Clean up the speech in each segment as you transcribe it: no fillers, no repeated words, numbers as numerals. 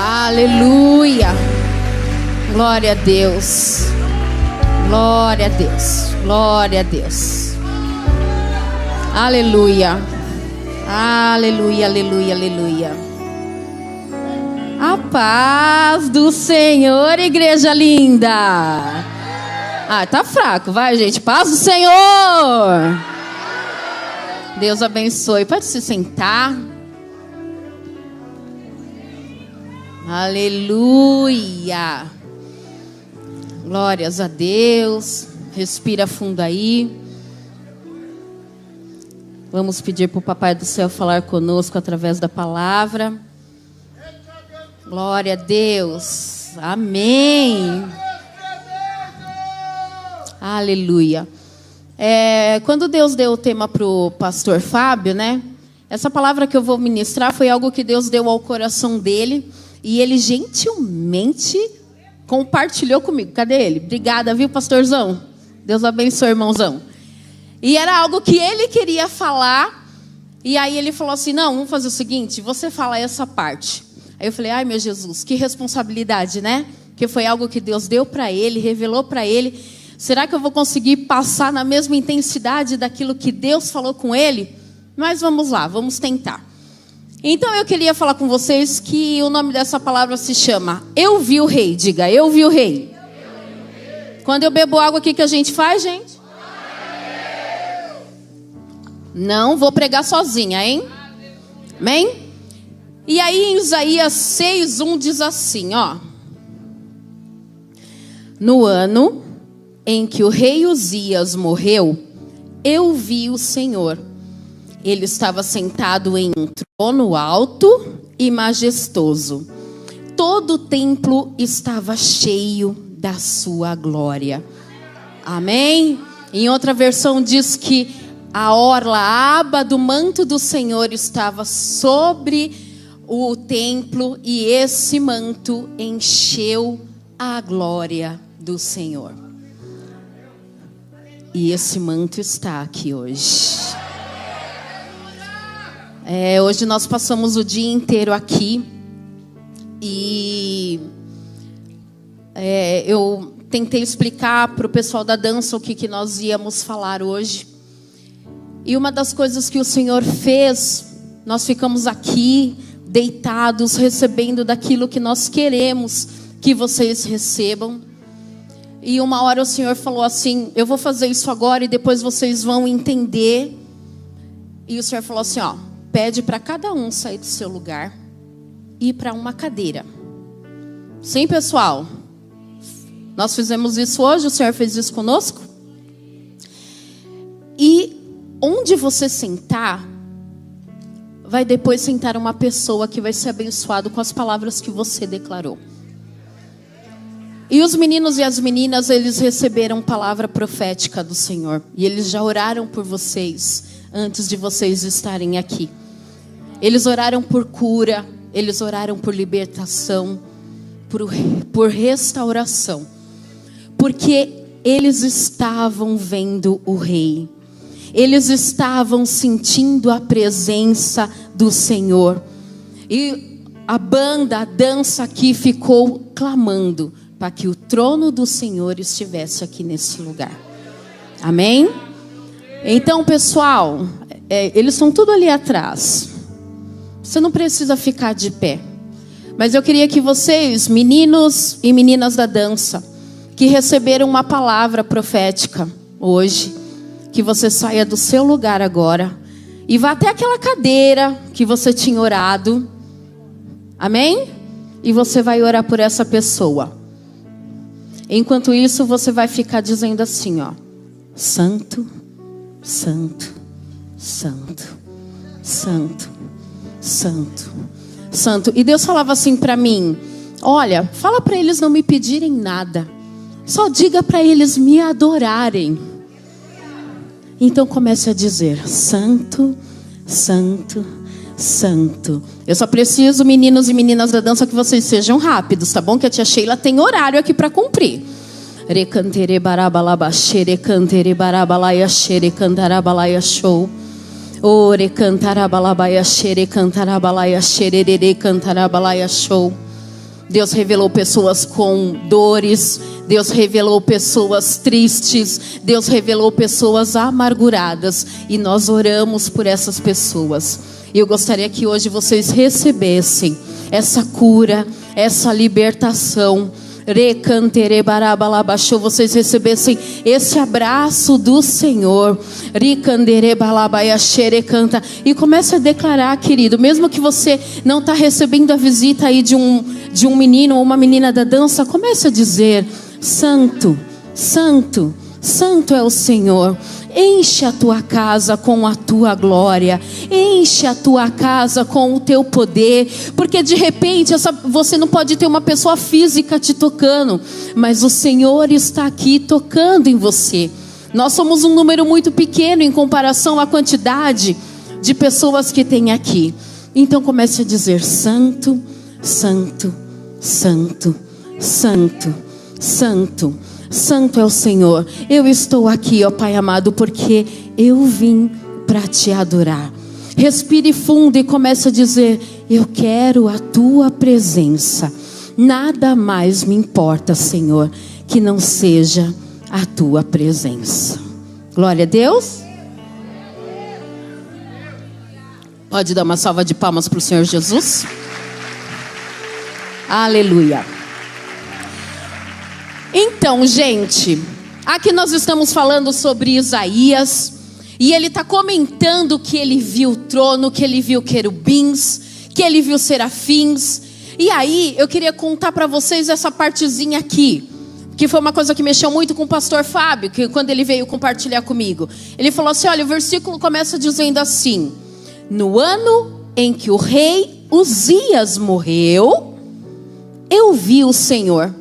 Aleluia. Glória a Deus. Glória a Deus. Glória a Deus. Aleluia. Aleluia, aleluia, aleluia. A paz do Senhor, igreja linda. Tá fraco, vai, gente. Paz do Senhor. Deus abençoe. Pode se sentar. Aleluia. Glórias a Deus. Respira fundo aí. Vamos pedir para o Papai do Céu falar conosco através da palavra. Glória a Deus. Amém. Aleluia. Quando Deus deu o tema para o pastor Fábio, né? Essa palavra que eu vou ministrar foi algo que Deus deu ao coração dele. E ele gentilmente compartilhou comigo. Cadê ele? Obrigada, viu, pastorzão? Deus abençoe, irmãozão. E era algo que ele queria falar. E aí ele falou assim, não, vamos fazer o seguinte, você fala essa parte. Aí eu falei, ai meu Jesus, que responsabilidade, né? Porque foi algo que Deus deu para ele, revelou para ele. Será que eu vou conseguir passar na mesma intensidade daquilo que Deus falou com ele? Mas vamos lá, vamos tentar. Então eu queria falar com vocês que o nome dessa palavra se chama Eu Vi o Rei. Diga, eu vi o Rei. Quando eu bebo água, o que a gente faz, gente? Não vou pregar sozinha, hein? Amém? E aí em Isaías 6:1 diz assim, ó. No ano em que o rei Uzias morreu, eu vi o Senhor. Ele estava sentado em um trono alto e majestoso. Todo o templo estava cheio da sua glória. Amém? Em outra versão diz que a orla, a aba do manto do Senhor estava sobre o templo e esse manto encheu a glória do Senhor. E esse manto está aqui hoje. Hoje nós passamos o dia inteiro aqui e eu tentei explicar para o pessoal da dança o que nós íamos falar hoje. E uma das coisas que o Senhor fez, nós ficamos aqui deitados, recebendo daquilo que nós queremos que vocês recebam. E uma hora o Senhor falou assim, eu vou fazer isso agora e depois vocês vão entender. E o Senhor falou assim, ó, pede para cada um sair do seu lugar e ir para uma cadeira. Sim, pessoal? Nós fizemos isso hoje, o Senhor fez isso conosco. E onde você sentar, vai depois sentar uma pessoa que vai ser abençoado com as palavras que você declarou. E os meninos e as meninas, eles receberam palavra profética do Senhor. E eles já oraram por vocês antes de vocês estarem aqui. Eles oraram por cura, eles oraram por libertação, por restauração. Porque eles estavam vendo o Rei. Eles estavam sentindo a presença do Senhor. E a banda, a dança aqui ficou clamando para que o trono do Senhor estivesse aqui nesse lugar. Amém? Então, pessoal, eles estão tudo ali atrás. Você não precisa ficar de pé. Mas eu queria que vocês, meninos e meninas da dança, que receberam uma palavra profética hoje, que você saia do seu lugar agora e vá até aquela cadeira que você tinha orado. Amém? E você vai orar por essa pessoa. Enquanto isso, você vai ficar dizendo assim, ó. Santo, santo, santo, santo, santo, santo. E Deus falava assim para mim, olha, fala para eles não me pedirem nada. Só diga para eles me adorarem. Então comece a dizer, santo, santo, santo. Eu só preciso, meninos e meninas da dança, que vocês sejam rápidos, tá bom? Que a tia Sheila tem horário aqui para cumprir. Recantere barabalaba, xere cantere barabalaya, xere cantarabalaya show. Ore cantarabalabaya, xere cantarabalaya, xerere cantarabalaya show. Deus revelou pessoas com dores, Deus revelou pessoas tristes, Deus revelou pessoas amarguradas, e nós oramos por essas pessoas. E eu gostaria que hoje vocês recebessem essa cura, essa libertação. Vocês recebessem esse abraço do Senhor. E comece a declarar, querido, mesmo que você não está recebendo a visita aí de um menino ou uma menina da dança, comece a dizer: Santo, Santo, Santo é o Senhor. Enche a tua casa com a tua glória, enche a tua casa com o teu poder, porque de repente você não pode ter uma pessoa física te tocando, mas o Senhor está aqui tocando em você. Nós somos um número muito pequeno em comparação à quantidade de pessoas que tem aqui. Então comece a dizer: Santo, Santo, Santo, Santo, Santo. Santo é o Senhor. Eu estou aqui, ó Pai amado, porque eu vim para te adorar. Respire fundo e comece a dizer: eu quero a tua presença. Nada mais me importa, Senhor, que não seja a tua presença. Glória a Deus. Pode dar uma salva de palmas para o Senhor Jesus? Aleluia. Então, gente, aqui nós estamos falando sobre Isaías, e ele está comentando que ele viu o trono, que ele viu querubins, que ele viu serafins. E aí, eu queria contar para vocês essa partezinha aqui, que foi uma coisa que mexeu muito com o pastor Fábio, que quando ele veio compartilhar comigo, ele falou assim: olha, o versículo começa dizendo assim: no ano em que o rei Uzias morreu, eu vi o Senhor.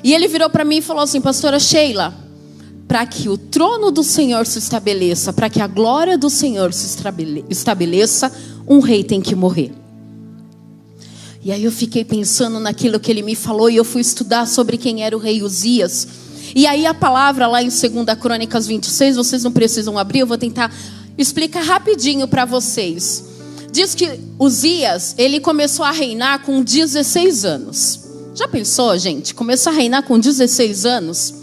E ele virou para mim e falou assim: pastora Sheila, para que o trono do Senhor se estabeleça, para que a glória do Senhor se estabeleça, um rei tem que morrer. E aí eu fiquei pensando naquilo que ele me falou, e eu fui estudar sobre quem era o rei Uzias. E aí a palavra lá em 2 Crônicas 26, vocês não precisam abrir, eu vou tentar explicar rapidinho para vocês. Diz que Uzias, ele começou a reinar com 16 anos. Já pensou, gente? Começou a reinar com 16 anos.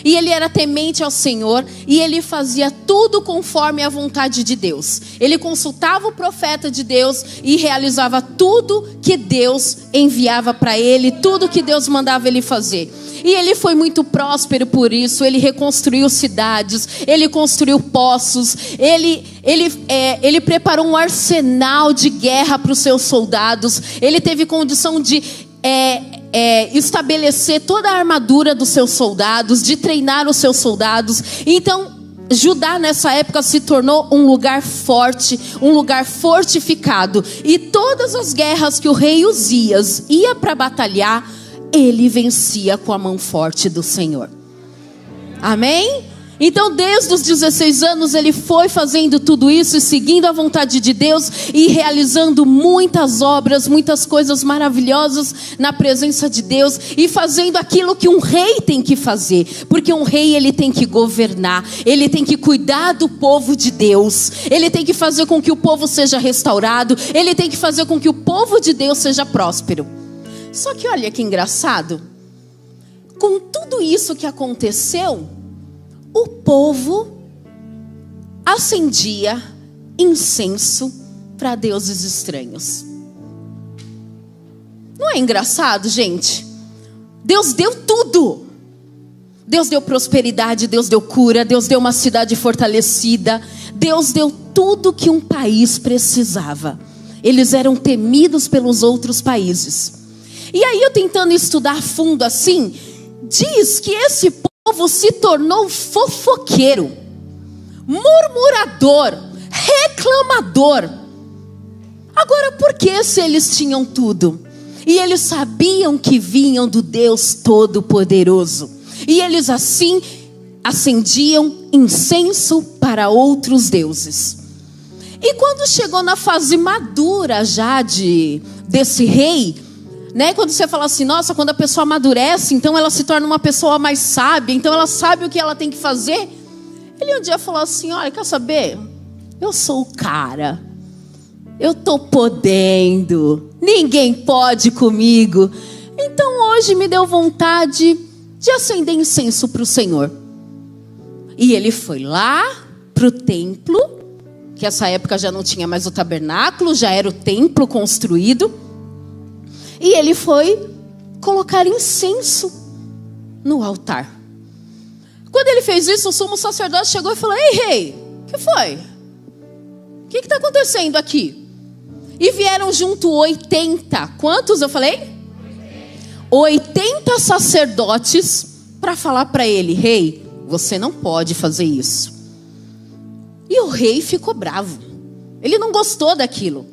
E ele era temente ao Senhor, e ele fazia tudo conforme a vontade de Deus. Ele consultava o profeta de Deus e realizava tudo que Deus enviava para ele, tudo que Deus mandava ele fazer. E ele foi muito próspero por isso. Ele reconstruiu cidades, ele construiu poços, ele preparou um arsenal de guerra para os seus soldados. Ele teve condição de estabelecer toda a armadura dos seus soldados, de treinar os seus soldados. Então, Judá nessa época se tornou um lugar forte, um lugar fortificado. E todas as guerras que o rei Uzias ia para batalhar, ele vencia com a mão forte do Senhor. Amém? Então desde os 16 anos ele foi fazendo tudo isso e seguindo a vontade de Deus e realizando muitas obras, muitas coisas maravilhosas na presença de Deus, e fazendo aquilo que um rei tem que fazer, porque um rei ele tem que governar, ele tem que cuidar do povo de Deus, ele tem que fazer com que o povo seja restaurado, ele tem que fazer com que o povo de Deus seja próspero. Só que olha que engraçado, com tudo isso que aconteceu, o povo acendia incenso para deuses estranhos. Não é engraçado, gente? Deus deu tudo. Deus deu prosperidade, Deus deu cura, Deus deu uma cidade fortalecida, Deus deu tudo que um país precisava. Eles eram temidos pelos outros países. E aí eu tentando estudar fundo assim, diz que esse povo se tornou fofoqueiro, murmurador, reclamador. Agora, por que se eles tinham tudo? E eles sabiam que vinham do Deus Todo-Poderoso. E eles assim acendiam incenso para outros deuses. E quando chegou na fase madura já desse rei, né? Quando você fala assim, nossa, quando a pessoa amadurece, então ela se torna uma pessoa mais sábia, então ela sabe o que ela tem que fazer. Ele um dia falou assim, olha, quer saber? Eu sou o cara, eu tô podendo, ninguém pode comigo. Então hoje me deu vontade de acender incenso para o Senhor. E ele foi lá para o templo, que essa época já não tinha mais o tabernáculo, já era o templo construído. E ele foi colocar incenso no altar. Quando ele fez isso, o sumo sacerdote chegou e falou: ei, rei, o que foi? O que está acontecendo aqui? E vieram junto 80, quantos eu falei? 80 sacerdotes para falar para ele: rei, você não pode fazer isso. E o rei ficou bravo. Ele não gostou daquilo.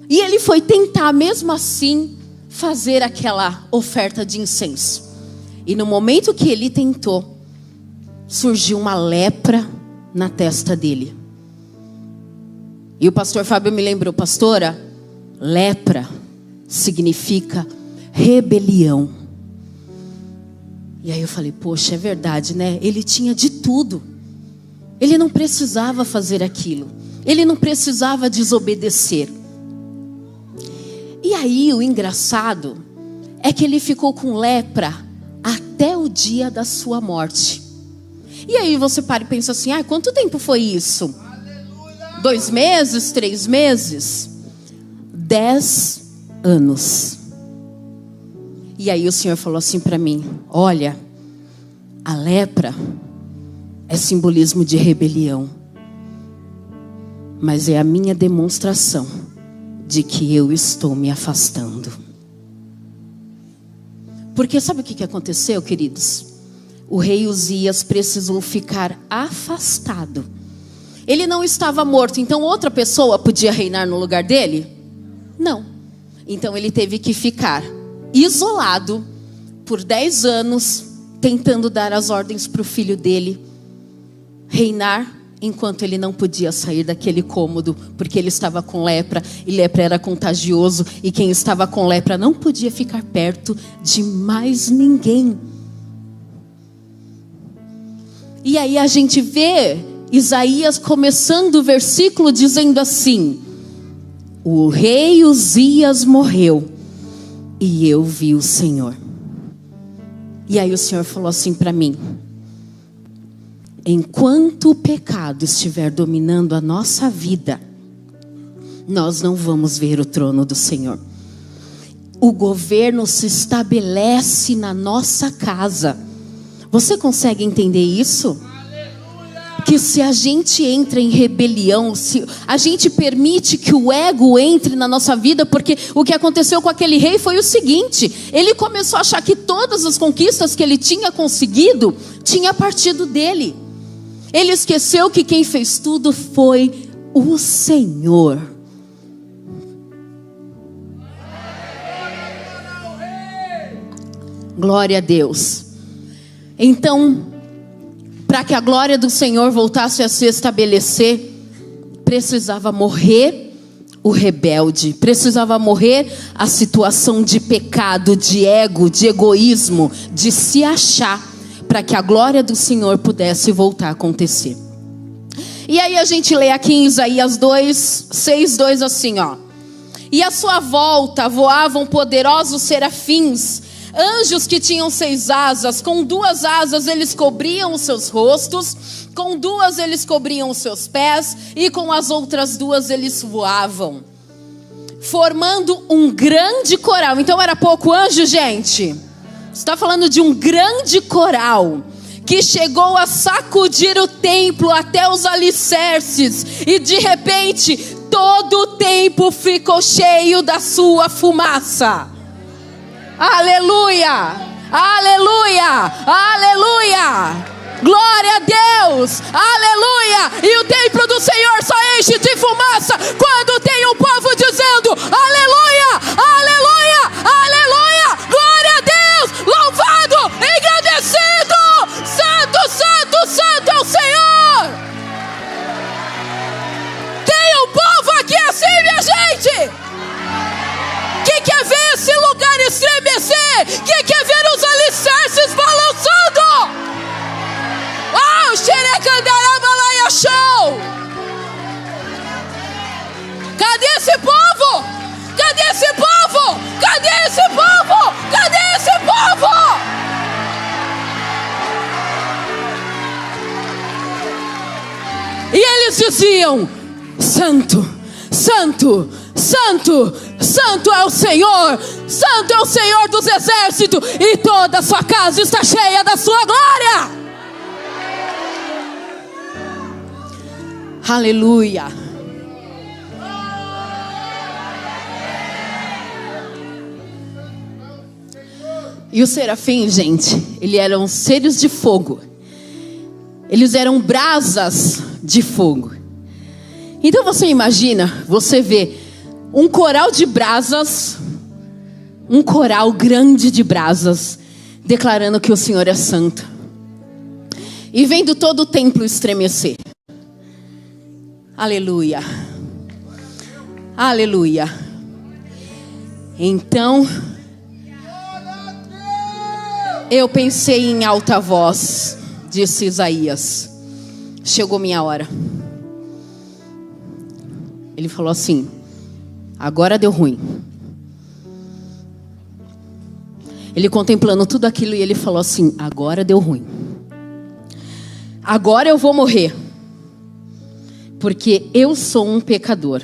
E ele foi tentar, mesmo assim, fazer aquela oferta de incenso. E no momento que ele tentou, surgiu uma lepra na testa dele. E o pastor Fábio me lembrou: pastora, lepra significa rebelião. E aí eu falei: poxa, é verdade, né? Ele tinha de tudo. Ele não precisava fazer aquilo. Ele não precisava desobedecer. E aí o engraçado é que ele ficou com lepra até o dia da sua morte. E aí você para e pensa assim: quanto tempo foi isso? 2 meses? 3 meses? 10 anos. E aí o Senhor falou assim para mim: olha, a lepra é simbolismo de rebelião, mas é a minha demonstração de que eu estou me afastando. Porque sabe o que aconteceu, queridos? O rei Uzias precisou ficar afastado. Ele não estava morto, então outra pessoa podia reinar no lugar dele? Não. Então ele teve que ficar isolado por 10 anos, tentando dar as ordens para o filho dele reinar, enquanto ele não podia sair daquele cômodo, porque ele estava com lepra, e lepra era contagioso, e quem estava com lepra não podia ficar perto de mais ninguém. E aí a gente vê Isaías começando o versículo dizendo assim: o rei Uzias morreu e eu vi o Senhor. E aí o Senhor falou assim para mim: enquanto o pecado estiver dominando a nossa vida, nós não vamos ver o trono do Senhor. O governo se estabelece na nossa casa. Você consegue entender isso? Que se a gente entra em rebelião, se a gente permite que o ego entre na nossa vida, porque o que aconteceu com aquele rei foi o seguinte: ele começou a achar que todas as conquistas que ele tinha conseguido tinha partido dele. Ele esqueceu que quem fez tudo foi o Senhor. Glória a Deus. Então, para que a glória do Senhor voltasse a se estabelecer, precisava morrer o rebelde, precisava morrer a situação de pecado, de ego, de egoísmo, de se achar, para que a glória do Senhor pudesse voltar a acontecer. E aí a gente lê aqui em Isaías 6:2 assim, ó: e à sua volta voavam poderosos serafins, anjos que tinham 6 asas, com 2 asas eles cobriam os seus rostos, com 2 eles cobriam os seus pés, e com as outras 2 eles voavam, formando um grande coral. Então era pouco anjo, gente? Está falando de um grande coral que chegou a sacudir o templo até os alicerces, e de repente todo o templo ficou cheio da sua fumaça. Aleluia, aleluia, aleluia, glória a Deus, aleluia. E o templo do Senhor só enche de fumaça quando tem um povo dizendo aleluia, aleluia, aleluia, glória a Deus, louvado, engrandecido, santo, santo, santo é o Senhor. Tem um povo aqui assim, minha gente, que quer ver esse lugar estremecer, que quer ver os alicerces balançando. Oh, xerecandarabalaya show. eles diziam: Santo, Santo, Santo, Santo é o Senhor, Santo é o Senhor dos exércitos, e toda a sua casa está cheia da sua glória. Aleluia. E os serafins, gente, eles eram seres de fogo. Eles eram brasas de fogo. Então você imagina, você vê um coral de brasas, um coral grande de brasas, declarando que o Senhor é santo. E vendo todo o templo estremecer. Aleluia. Aleluia. Então, eu pensei em alta voz, disse Isaías: chegou minha hora. Ele falou assim: agora deu ruim. Ele contemplando tudo aquilo e ele falou assim: agora deu ruim. Agora eu vou morrer. Porque eu sou um pecador.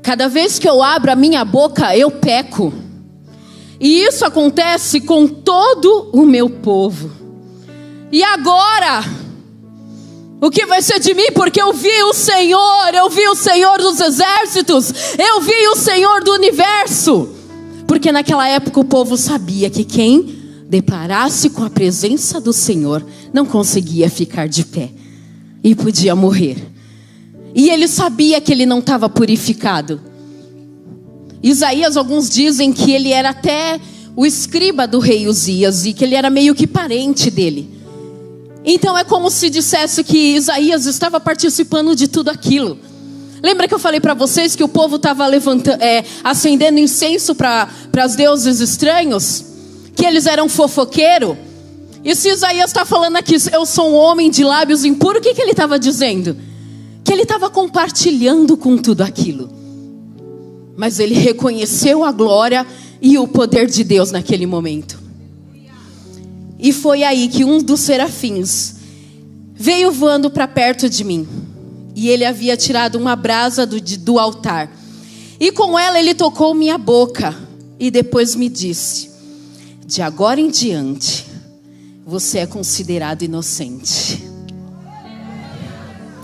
Cada vez que eu abro a minha boca, eu peco. E isso acontece com todo o meu povo. E agora, o que vai ser de mim? Porque eu vi o Senhor dos exércitos, eu vi o Senhor do universo. Porque naquela época o povo sabia que quem deparasse com a presença do Senhor não conseguia ficar de pé e podia morrer. E ele sabia que ele não estava purificado. Isaías, alguns dizem que ele era até o escriba do rei Uzias e que ele era meio que parente dele. Então é como se dissesse que Isaías estava participando de tudo aquilo. Lembra que eu falei para vocês que o povo estava acendendo incenso para os deuses estranhos? Que eles eram fofoqueiros? E se Isaías está falando aqui, eu sou um homem de lábios impuros, o que ele estava dizendo? Que ele estava compartilhando com tudo aquilo. Mas ele reconheceu a glória e o poder de Deus naquele momento. E foi aí que um dos serafins veio voando para perto de mim. E ele havia tirado uma brasa do altar. E com ela ele tocou minha boca. E depois me disse: de agora em diante, você é considerado inocente.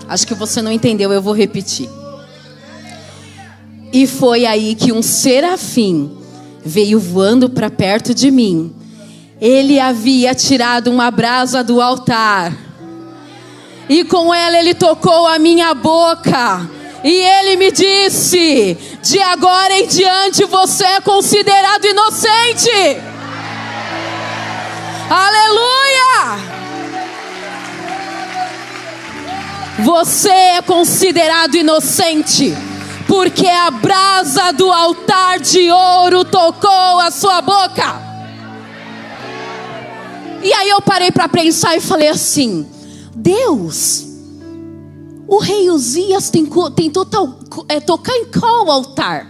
Acho que você não entendeu, eu vou repetir. E foi aí que um serafim veio voando para perto de mim. Ele havia tirado uma brasa do altar. E com ela ele tocou a minha boca. E ele me disse: de agora em diante você é considerado inocente. Aleluia! Você é considerado inocente, porque a brasa do altar de ouro tocou a sua boca. E aí eu parei para pensar e falei assim: Deus, o rei Uzias tentou tocar em qual altar?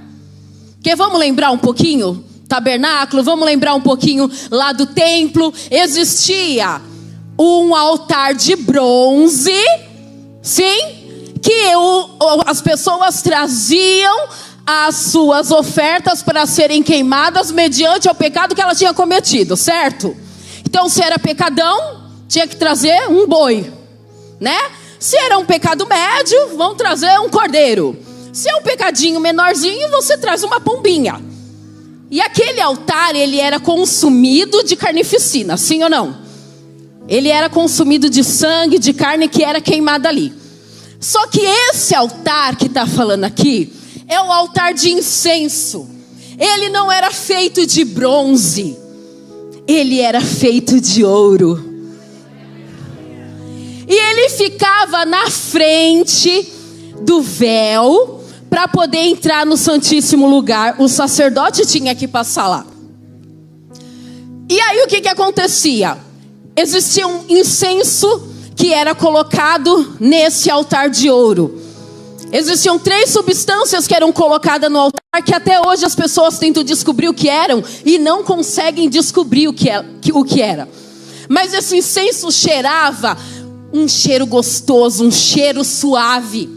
Porque vamos lembrar um pouquinho, tabernáculo, vamos lembrar um pouquinho lá do templo. Existia um altar de bronze, sim, que as pessoas traziam as suas ofertas para serem queimadas mediante o pecado que elas tinham cometido, certo? Então, se era pecadão, tinha que trazer um boi, né? Se era um pecado médio, vão trazer um cordeiro. Se é um pecadinho menorzinho, você traz uma pombinha. E aquele altar, ele era consumido de carnificina, sim ou não? Ele era consumido de sangue, de carne que era queimada ali. Só que esse altar que está falando aqui é o altar de incenso. Ele não era feito de bronze, ele era feito de ouro. E ele ficava na frente do véu para poder entrar no Santíssimo Lugar. O sacerdote tinha que passar lá. E aí o que acontecia? Existia um incenso que era colocado nesse altar de ouro. Existiam 3 substâncias que eram colocadas no altar, que até hoje as pessoas tentam descobrir o que eram e não conseguem descobrir o que era. Mas esse incenso cheirava um cheiro gostoso, um cheiro suave.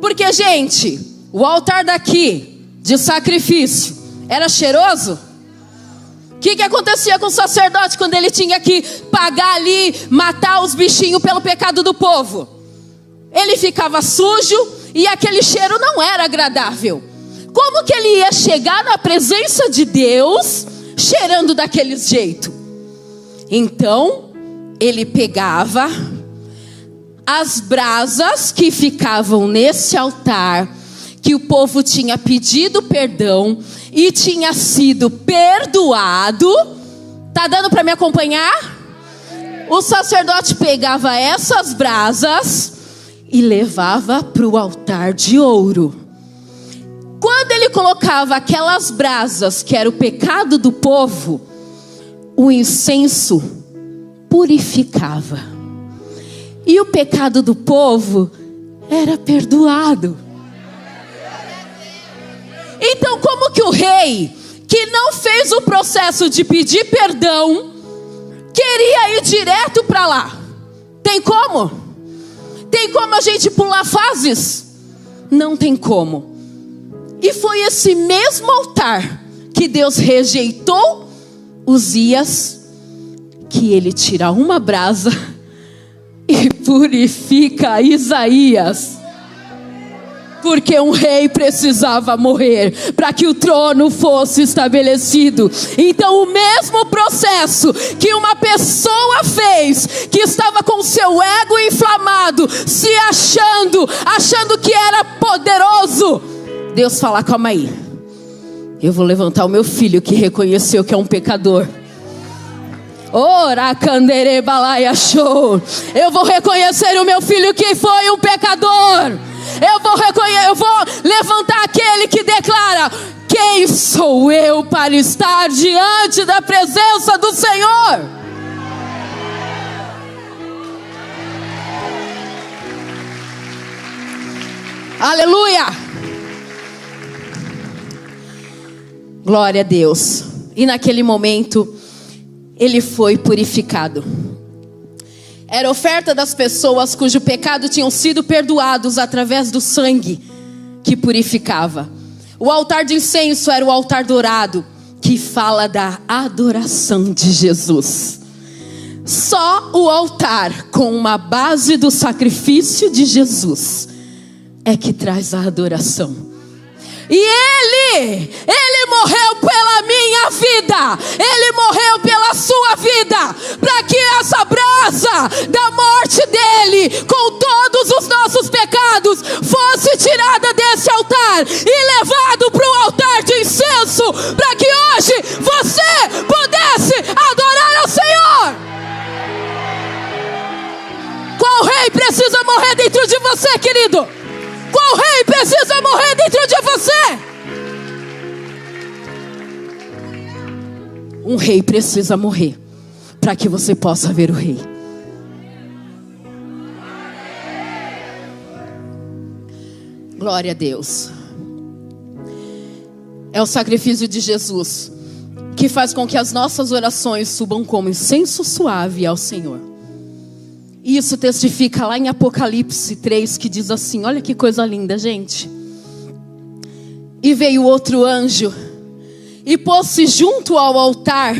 Porque, gente, o altar daqui, de sacrifício, era cheiroso? O que acontecia com o sacerdote quando ele tinha que pagar ali, matar os bichinhos pelo pecado do povo? Ele ficava sujo e aquele cheiro não era agradável. Como que ele ia chegar na presença de Deus cheirando daquele jeito? Então, ele pegava as brasas que ficavam nesse altar, que o povo tinha pedido perdão e tinha sido perdoado. Tá dando para me acompanhar? O sacerdote pegava essas brasas e levava para o altar de ouro. Quando ele colocava aquelas brasas, que era o pecado do povo, o incenso purificava. E o pecado do povo era perdoado. Então, como que o rei, que não fez o processo de pedir perdão, queria ir direto para lá? Tem como? Tem como a gente pular fases? Não tem como. E foi esse mesmo altar que Deus rejeitou Uzias, que ele tira uma brasa e purifica Isaías. Porque um rei precisava morrer para que o trono fosse estabelecido. Então o mesmo processo que uma pessoa fez, que estava com seu ego inflamado, se achando que era poderoso, Deus fala: calma aí, eu vou levantar o meu filho que reconheceu que é um pecador. Eu vou reconhecer o meu filho que foi um pecador. Eu vou levantar aquele que declara: quem sou eu para estar diante da presença do Senhor? Aleluia! Glória a Deus. E naquele momento ele foi purificado. Era oferta das pessoas cujo pecado tinham sido perdoados através do sangue que purificava. O altar de incenso era o altar dourado, que fala da adoração de Jesus. Só o altar com uma base do sacrifício de Jesus é que traz a adoração. E Ele morreu pela minha vida, Ele morreu pela sua vida, para que essa brasa da morte dEle, com todos os nossos pecados, fosse tirada desse altar e levado para o altar de incenso, para que hoje você pudesse adorar ao Senhor. Qual rei precisa morrer dentro de você, querido? Qual rei precisa morrer dentro de você? Um rei precisa morrer para que você possa ver o rei. Glória a Deus. É o sacrifício de Jesus que faz com que as nossas orações subam como incenso suave ao Senhor. Isso testifica lá em Apocalipse 3, que diz assim, olha que coisa linda, gente. E veio outro anjo e pôs-se junto ao altar,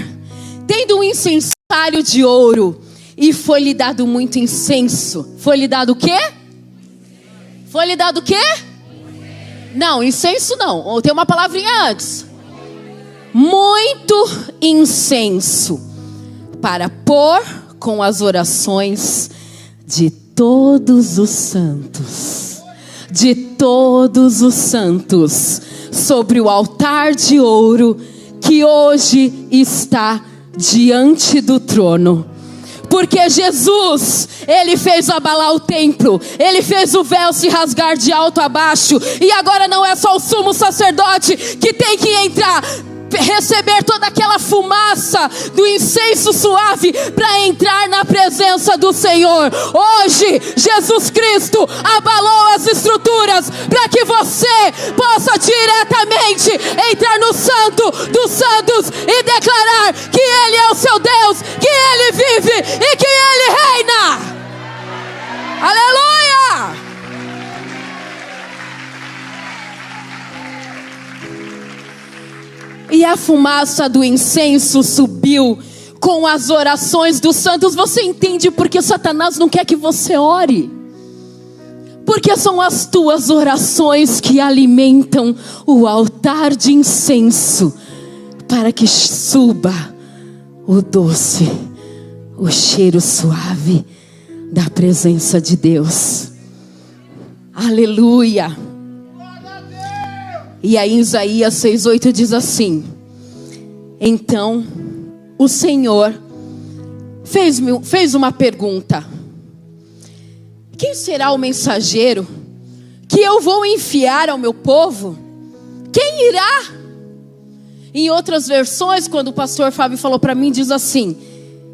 tendo um incensário de ouro, e foi-lhe dado muito incenso. Foi-lhe dado o quê? Foi-lhe dado o quê? Não, incenso não. Tem uma palavrinha antes. Muito incenso, para pôr com as orações de todos os santos. De todos os santos. Sobre o altar de ouro que hoje está diante do trono. Porque Jesus, Ele fez abalar o templo, Ele fez o véu se rasgar de alto a baixo. E agora não é só o sumo sacerdote que tem que entrar, receber toda aquela fumaça do incenso suave para entrar na presença do Senhor. Hoje Jesus Cristo abalou as estruturas para que você possa diretamente entrar no Santo dos Santos e declarar que Ele é o seu Deus, que Ele vive e que Ele reina. Aleluia! E a fumaça do incenso subiu com as orações dos santos. Você entende porque Satanás não quer que você ore? Porque são as tuas orações que alimentam o altar de incenso, para que suba o doce, o cheiro suave da presença de Deus. Aleluia! E aí em Isaías 6:8 diz assim: então o Senhor fez uma pergunta: quem será o mensageiro que eu vou enviar ao meu povo? Quem irá? Em outras versões, quando o pastor Fábio falou para mim, diz assim: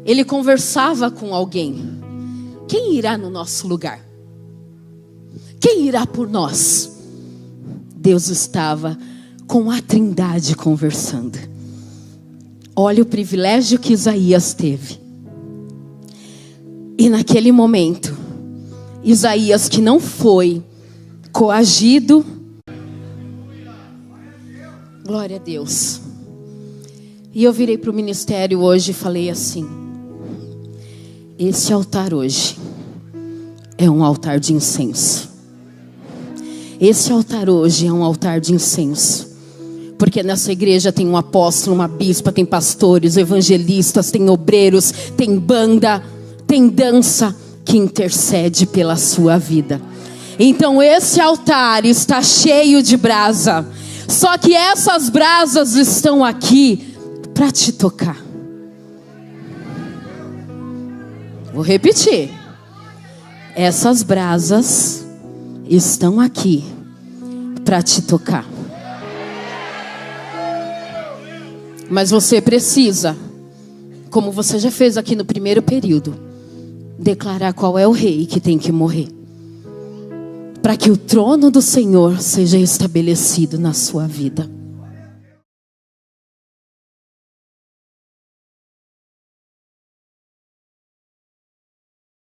ele conversava com alguém. Quem irá no nosso lugar? Quem irá por nós? Deus estava com a Trindade conversando. Olha o privilégio que Isaías teve. E naquele momento, Isaías, que não foi coagido, glória a Deus. E eu virei para o ministério hoje e falei assim: esse altar hoje é um altar de incenso. Esse altar hoje é um altar de incenso. Porque nessa igreja tem um apóstolo, uma bispa, tem pastores, evangelistas, tem obreiros, tem banda, tem dança que intercede pela sua vida. Então esse altar está cheio de brasa. Só que essas brasas estão aqui para te tocar. Vou repetir. Essas brasas estão aqui para te tocar. Mas você precisa, como você já fez aqui no primeiro período, declarar qual é o rei que tem que morrer, para que o trono do Senhor seja estabelecido na sua vida.